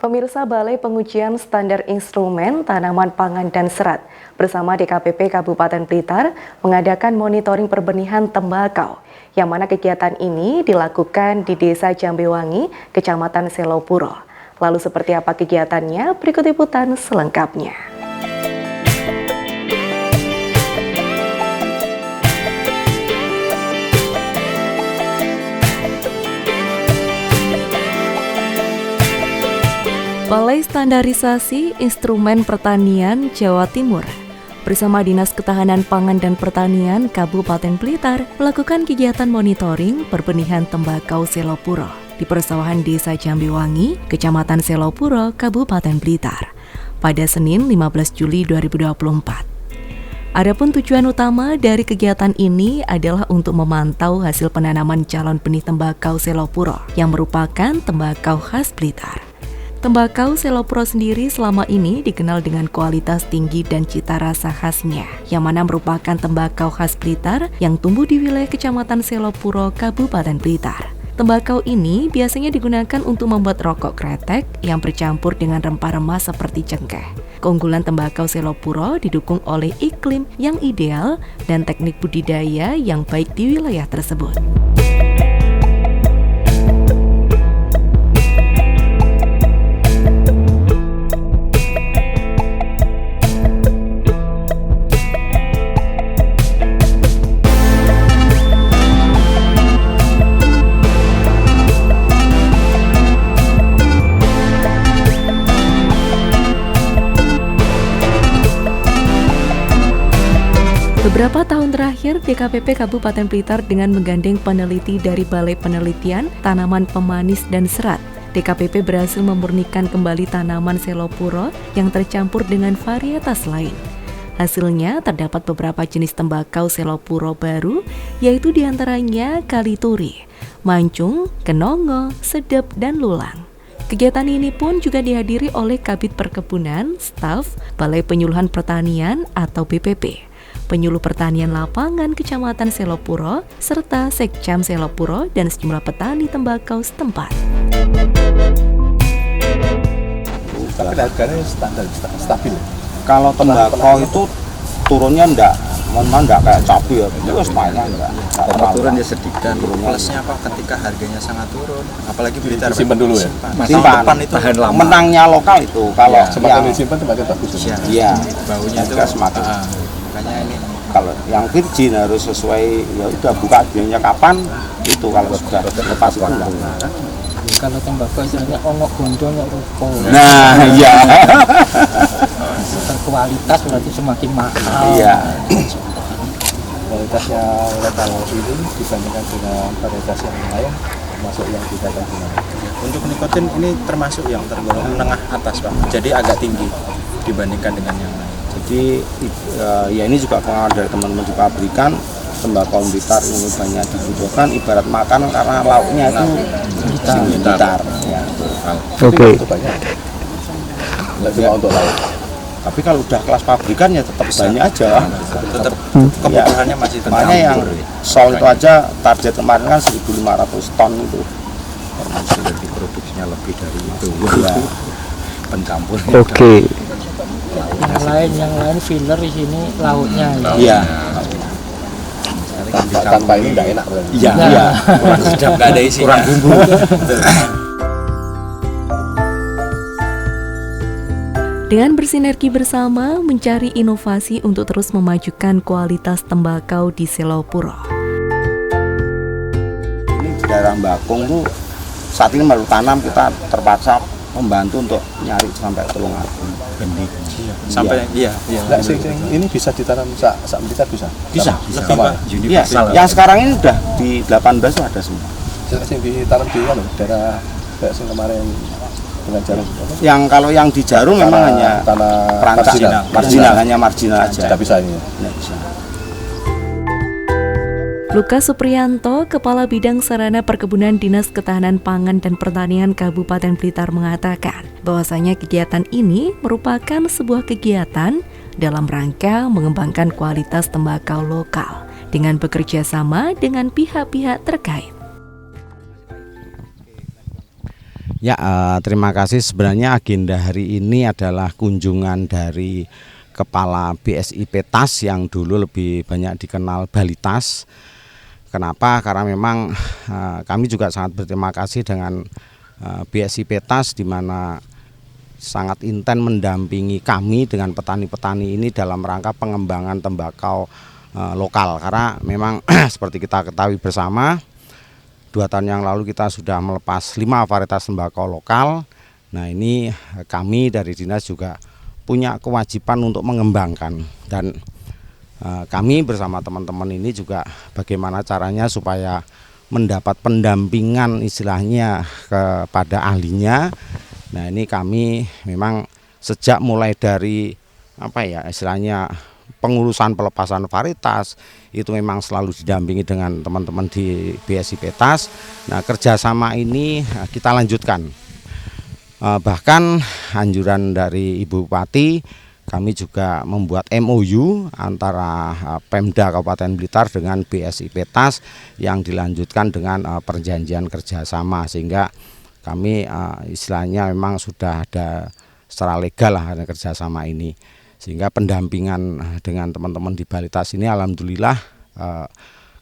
Pemirsa Balai Pengujian Standar Instrumen Tanaman Pangan dan Serat bersama DKPP Kabupaten Blitar mengadakan monitoring perbenihan tembakau, yang mana kegiatan ini dilakukan di Desa Jambewangi, Kecamatan Selopuro. Lalu seperti apa kegiatannya? Berikut liputan selengkapnya. Balai Standarisasi Instrumen Pertanian Jawa Timur bersama Dinas Ketahanan Pangan dan Pertanian Kabupaten Blitar melakukan kegiatan monitoring perbenihan tembakau Selopuro di persawahan Desa Jambewangi, Kecamatan Selopuro, Kabupaten Blitar pada Senin 15 Juli 2024. Adapun tujuan utama dari kegiatan ini adalah untuk memantau hasil penanaman calon benih tembakau Selopuro yang merupakan tembakau khas Blitar. Tembakau Selopuro sendiri selama ini dikenal dengan kualitas tinggi dan cita rasa khasnya, yang mana merupakan tembakau khas Blitar yang tumbuh di wilayah Kecamatan Selopuro, Kabupaten Blitar. Tembakau ini biasanya digunakan untuk membuat rokok kretek yang bercampur dengan rempah-rempah seperti cengkeh. Keunggulan tembakau Selopuro didukung oleh iklim yang ideal dan teknik budidaya yang baik di wilayah tersebut. Beberapa tahun terakhir, DKPP Kabupaten Blitar dengan menggandeng peneliti dari Balai Penelitian Tanaman Pemanis dan Serat, DKPP berhasil memurnikan kembali tanaman Selopuro yang tercampur dengan varietas lain. Hasilnya terdapat beberapa jenis tembakau Selopuro baru, yaitu diantaranya Kalituri, Mancung, Kenongo, Sedep, dan Lulang. Kegiatan ini pun juga dihadiri oleh Kabid Perkebunan, staf Balai Penyuluhan Pertanian atau BPP, Penyuluh Pertanian Lapangan Kecamatan Selopuro, serta Sekcam Selopuro dan sejumlah petani tembakau setempat. Tapi harganya standar, stabil. Kalau tembakau itu turunnya enggak kayak cabai ya, itu banyak enggak. Turun ya sedikit. Dan plusnya apa ketika harganya sangat turun, apalagi Blitar disimpan dulu ya. Simpan itu tahan lama. Menangnya lokal itu kalau ya, semakin disimpan semakin bagus. Iya. Baunya itu semakin. Makanya ini kalau yang virgin harus sesuai, ya udah buka biayanya kapan itu, kalau sudah lepas itu enggak. Kalau tembakau istilahnya ongok gondo ongok rupo. Nah, iya. Kualitas berarti semakin mahal. Iya. Kualitasnya lokal ini dibandingkan dengan varietas yang lain, termasuk yang kita gunakan. untuk nikotin ini termasuk yang tergolong menengah atas, Pak. Jadi agak tinggi dibandingkan dengan yang lain. Jadi ya ini juga pengalaman dari teman-teman di pabrikan, tembakau Blitar ini banyak dibutuhkan ibarat makanan karena lauknya itu Blitar. Ya. Oke. Itu banyak. Tidak cuma untuk lauk. Tapi kalau udah kelas pabrikan ya tetap banyak aja. Tetap kebutuhannya masih tercampur. Makanya yang sol itu aja target kemarin kan 1.500 ton itu. Jadi produksinya lebih dari itu. Ya. Pencampurnya. Oke. Yang lain filler di sini lautnya. Iya. Tanpa ini tidak enak berarti. Iya, iya. Kurang ada isinya. Kurang bumbu. Dengan bersinergi bersama mencari inovasi untuk terus memajukan kualitas tembakau di Selopuro. Ini di daerah Bakung tuh saat ini baru tanam, kita terpaksa membantu untuk nyari sampai Tulungagung. Sampai iya. Nah, ini bisa ditanam sak Blitar bisa. Bisa. Lebih, Pak. Iya, yang sekarang ini udah di 18 tuh ada semua. Yang ditanam di daerah kayak yang kemarin dengan jarum. Yang kalau yang di Jarum memang hanya tanah perancak, marginal, hanya marginal aja. Tidak bisa ini. Nggak bisa. Lukas Supriyanto, Kepala Bidang Sarana Perkebunan Dinas Ketahanan Pangan dan Pertanian Kabupaten Blitar mengatakan bahwasanya kegiatan ini merupakan sebuah kegiatan dalam rangka mengembangkan kualitas tembakau lokal dengan bekerja sama dengan pihak-pihak terkait. Ya, terima kasih. Sebenarnya agenda hari ini adalah kunjungan dari Kepala BSIP TAS yang dulu lebih banyak dikenal Balitas. Kenapa? Karena memang kami juga sangat berterima kasih dengan BSIP TAS, di mana sangat intens mendampingi kami dengan petani-petani ini dalam rangka pengembangan tembakau lokal. Karena memang seperti kita ketahui bersama, 2 tahun yang lalu kita sudah melepas 5 varietas tembakau lokal. Nah, ini kami dari dinas juga punya kewajiban untuk mengembangkan, dan kami bersama teman-teman ini juga bagaimana caranya supaya mendapat pendampingan istilahnya kepada ahlinya. Nah, ini kami memang sejak mulai dari istilahnya pengurusan pelepasan varietas itu memang selalu didampingi dengan teman-teman di BSIP TAS. Nah, kerjasama ini kita lanjutkan. Bahkan anjuran dari Ibu Bupati, kami juga membuat MOU antara Pemda Kabupaten Blitar dengan BSIP TAS yang dilanjutkan dengan perjanjian kerjasama, sehingga kami istilahnya memang sudah ada secara legal lah kerjasama ini. Sehingga pendampingan dengan teman-teman di Balitas ini alhamdulillah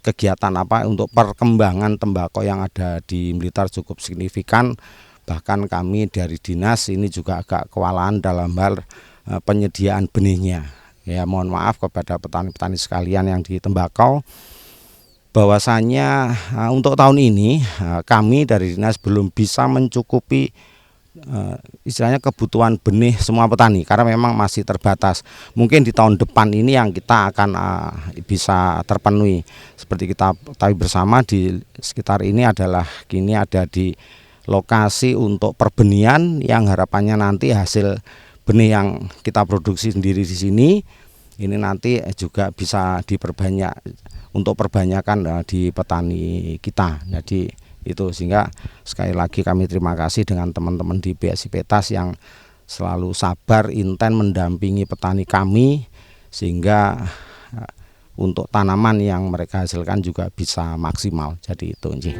kegiatan untuk perkembangan tembakau yang ada di Blitar cukup signifikan. Bahkan kami dari dinas ini juga agak kewalahan dalam hal penyediaan benihnya. Ya, mohon maaf kepada petani-petani sekalian yang di tembakau, bahwasanya untuk tahun ini kami dari dinas belum bisa mencukupi istilahnya kebutuhan benih semua petani, karena memang masih terbatas. Mungkin di tahun depan ini yang kita akan bisa terpenuhi. Seperti kita tahu bersama, di sekitar ini adalah kini ada di lokasi untuk perbenihan yang harapannya nanti hasil benih yang kita produksi sendiri di sini ini nanti juga bisa diperbanyak untuk perbanyakan di petani kita. Jadi itu, sehingga sekali lagi kami terima kasih dengan teman-teman di BSIP TAS yang selalu sabar intens mendampingi petani kami, sehingga untuk tanaman yang mereka hasilkan juga bisa maksimal. Jadi itu nggih.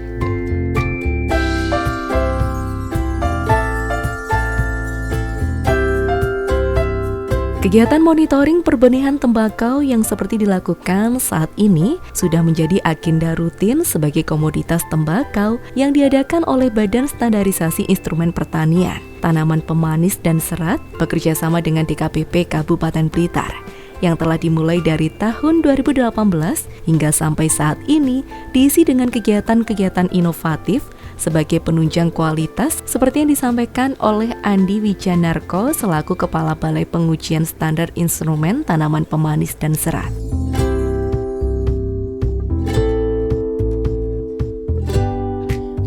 Kegiatan monitoring perbenihan tembakau yang seperti dilakukan saat ini sudah menjadi agenda rutin sebagai komoditas tembakau yang diadakan oleh Badan Standarisasi Instrumen Pertanian, Tanaman Pemanis dan Serat bekerjasama dengan DKPP Kabupaten Blitar, yang telah dimulai dari tahun 2018 hingga sampai saat ini diisi dengan kegiatan-kegiatan inovatif sebagai penunjang kualitas seperti yang disampaikan oleh Andi Wijanarko selaku Kepala Balai Pengujian Standar Instrumen Tanaman Pemanis dan Serat.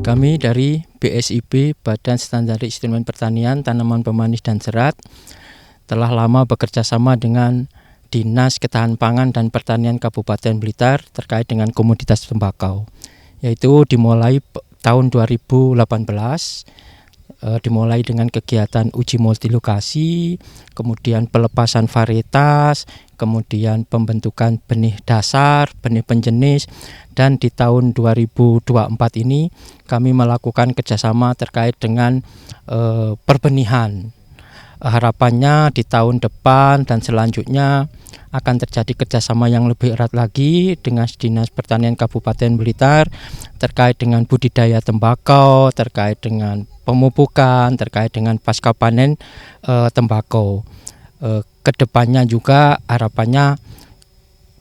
Kami dari BSIP, Badan Standar Instrumen Pertanian, Tanaman Pemanis dan Serat, telah lama bekerja sama dengan Dinas Ketahanan Pangan dan Pertanian Kabupaten Blitar terkait dengan komoditas tembakau, yaitu dimulai tahun 2018, dimulai dengan kegiatan uji multilokasi, kemudian pelepasan varietas, kemudian pembentukan benih dasar, benih penjenis, dan di tahun 2024 ini kami melakukan kerjasama terkait dengan perbenihan. Harapannya di tahun depan dan selanjutnya akan terjadi kerjasama yang lebih erat lagi dengan Dinas Pertanian Kabupaten Blitar terkait dengan budidaya tembakau, terkait dengan pemupukan, terkait dengan pasca panen tembakau. Kedepannya juga harapannya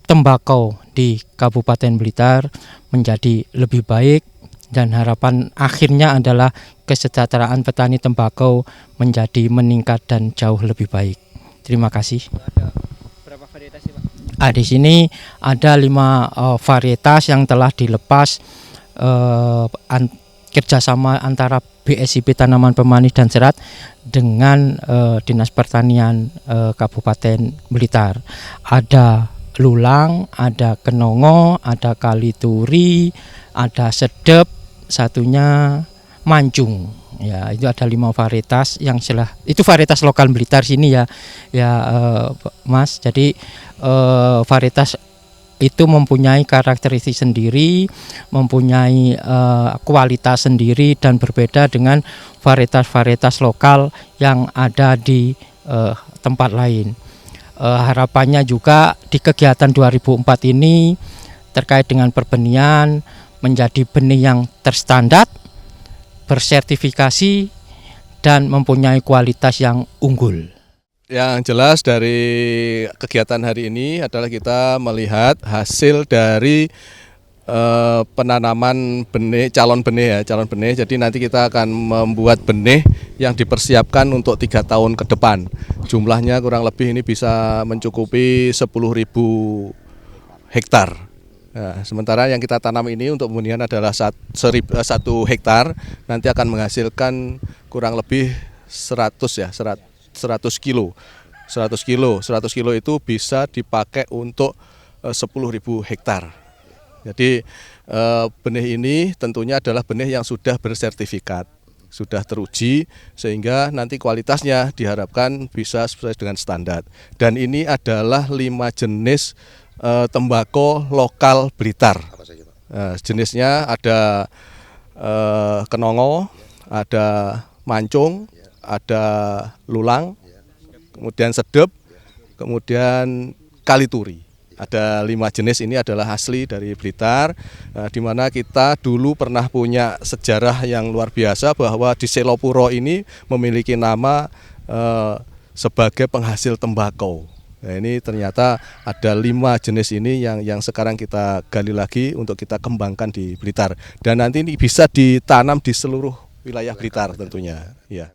tembakau di Kabupaten Blitar menjadi lebih baik, dan harapan akhirnya adalah kesejahteraan petani tembakau menjadi meningkat dan jauh lebih baik. Terima kasih. Ada berapa varietas sih, Pak? Di sini ada 5 varietas yang telah dilepas kerjasama antara BSIP Tanaman Pemanis dan Serat dengan Dinas Pertanian Kabupaten Blitar. Ada lulang, ada kenongo, ada kalituri, ada sedep, satunya mancung. Ya, itu ada 5 varietas yang itu varietas lokal Blitar sini ya, Mas. Jadi varietas itu mempunyai karakteristik sendiri, mempunyai kualitas sendiri dan berbeda dengan varietas-varietas lokal yang ada di tempat lain. Harapannya juga di kegiatan 2004 ini terkait dengan perbenihan menjadi benih yang terstandar, bersertifikasi, dan mempunyai kualitas yang unggul. Yang jelas dari kegiatan hari ini adalah kita melihat hasil dari penanaman benih, calon benih. Jadi nanti kita akan membuat benih yang dipersiapkan untuk 3 tahun ke depan. Jumlahnya kurang lebih ini bisa mencukupi 10.000 hektar. Nah, sementara yang kita tanam ini untuk pembenihan adalah 1 hektar, nanti akan menghasilkan kurang lebih 100 kilo. 100 kilo itu bisa dipakai untuk 10.000 hektar. Jadi benih ini tentunya adalah benih yang sudah bersertifikat, sudah teruji, sehingga nanti kualitasnya diharapkan bisa sesuai dengan standar. Dan ini adalah 5 jenis tembakau lokal Blitar. Jenisnya ada kenongo, ada mancung, ada lulang, kemudian sedep, kemudian kalituri. Ada 5 jenis ini adalah asli dari Blitar, di mana kita dulu pernah punya sejarah yang luar biasa bahwa di Selopuro ini memiliki nama sebagai penghasil tembakau. Nah, ini ternyata ada 5 jenis ini yang sekarang kita gali lagi untuk kita kembangkan di Blitar. Dan nanti ini bisa ditanam di seluruh wilayah Blitar tentunya. Ya.